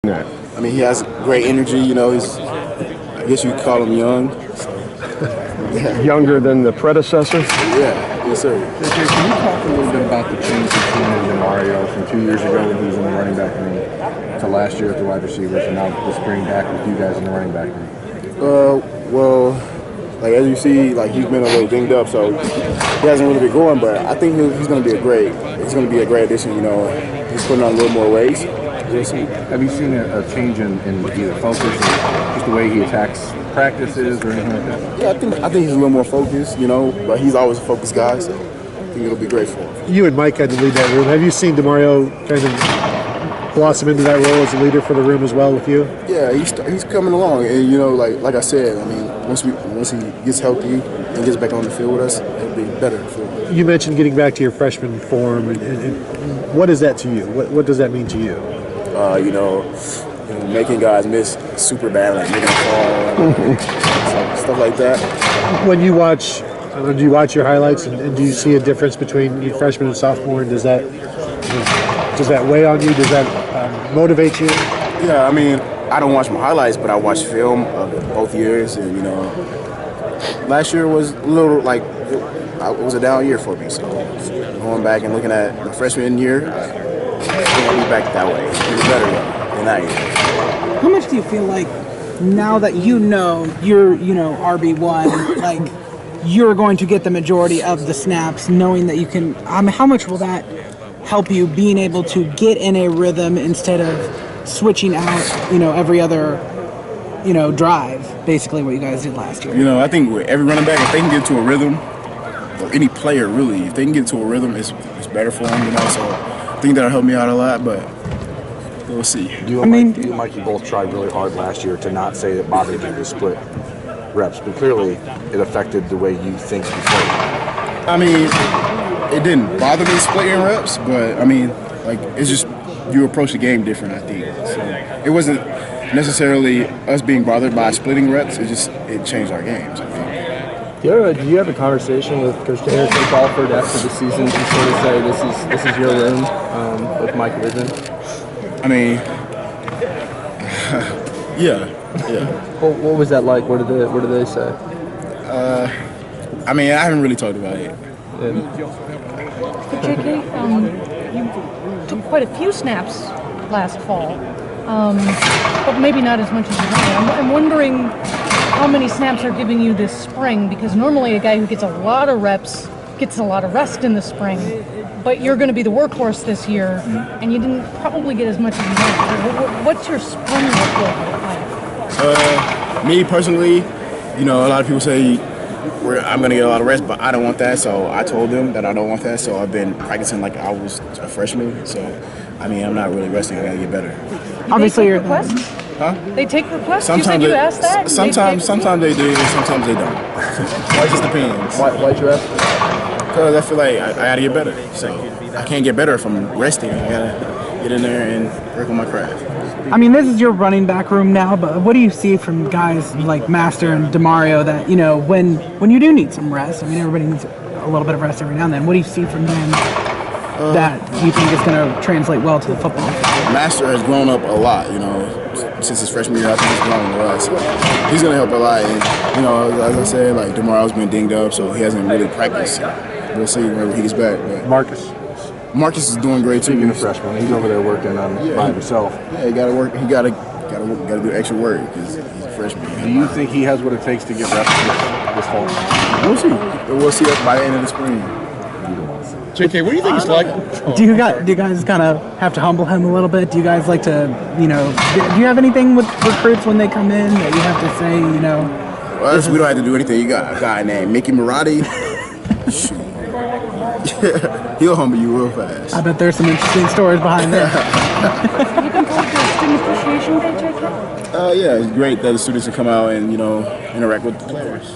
I mean, he has great energy. You know, I guess you could call him young. Yeah. Younger than the predecessor? Yeah, yes, sir. Can you talk a little bit about the change between Mario from 2 years ago when he was in the running back room to last year at the wide receivers, and now this spring back with you guys in the running back room? Well, like as you see, like he's been a little dinged up, so he hasn't really been going. But I think he's going to be a great addition. You know, he's putting on a little more weight. Have you seen a change in either focus or just the way he attacks practices or anything like that? Yeah, I think he's a little more focused, you know, but he's always a focused guy, so I think it'll be great for him. You and Mike had to lead that room. Have you seen DeMario kind of blossom into that role as a leader for the room as well with you? Yeah, he's coming along, and you know, like I said, I mean, once he gets healthy and gets back on the field with us, it'll be better for him. You mentioned getting back to your freshman form, and what is that to you? What does that mean to you? You know, making guys miss super bad, like making a fall, stuff like that. When you watch, do you watch your highlights, and do you see a difference between your freshman and sophomore? And does that weigh on you? Does that motivate you? Yeah, I mean, I don't watch my highlights, but I watch film of both years, and you know, last year was a little like it was a down year for me. So going back and looking at my freshman year, I want to be back that way. It's better than that year. How much do you feel like now that you're RB1, like you're going to get the majority of the snaps, knowing that you can? How much will that help you being able to get in a rhythm instead of switching out, every other, drive? Basically, what you guys did last year. You know, I think with every running back, if they can get into a rhythm, or any player really, if they can get into a rhythm, it's better for them. You know, so I think that'll help me out a lot, but we'll see. You and Mikey both tried really hard last year to not say it bothered you to split reps, but clearly it affected the way you think you play. I mean, it didn't bother me splitting reps, but I mean, like it's just you approach the game different, I think. So it wasn't necessarily us being bothered by splitting reps. It changed our games, I think. Do you have a conversation with Coach Harrison Crawford after the season to sort of say this is your room with Mike Ridden? I mean, yeah. What was that like? What did they say? I mean, I haven't really talked about it. So JK, you took quite a few snaps last fall, but maybe not as much as you wanted. I'm wondering how many snaps are giving you this spring, because normally a guy who gets a lot of reps gets a lot of rest in the spring, but you're going to be the workhorse this year, and you didn't probably get as much as you wanted. What's your spring look like? Me personally, a lot of people say I'm going to get a lot of rest, but I don't want that, so I told them that I don't want that, so I've been practicing like I was a freshman, so I mean, I'm not really resting, I got to get better. Obviously, your requests? Huh? They take requests? Sometimes you ask that? Sometimes they do, and sometimes they don't. It just depends. Why'd you ask? Because I feel like I gotta get better. So I can't get better if I'm resting. I gotta get in there and work on my craft. I mean, this is your running back room now, but what do you see from guys like Master and DeMario that, when you do need some rest? I mean, everybody needs a little bit of rest every now and then. What do you see from them that you think is going to translate well to the football? Master has grown up a lot, since his freshman year. I think he's grown a lot. So he's going to help a lot. And, as I said, like DeMario's been dinged up, so he hasn't really practiced. We'll see whenever he gets back. But Marcus is doing great too. Speaking of freshman, he's over there working by himself. Yeah, he got to work. He got to do extra work because he's a freshman. Do you think he has what it takes to get reps this fall? We'll see. We'll see that by the end of the spring. JK, what do you think it's like? Do you guys kind of have to humble him a little bit? Do you guys like to, do you have anything with recruits when they come in that you have to say, Well, we don't have to do anything. You got a guy named Mickey Marotti. Shoot. He'll humble you real fast. I bet there's some interesting stories behind that. You can talk to Student Appreciation Day, JK? Yeah, it's great that the students can come out and, interact with the players.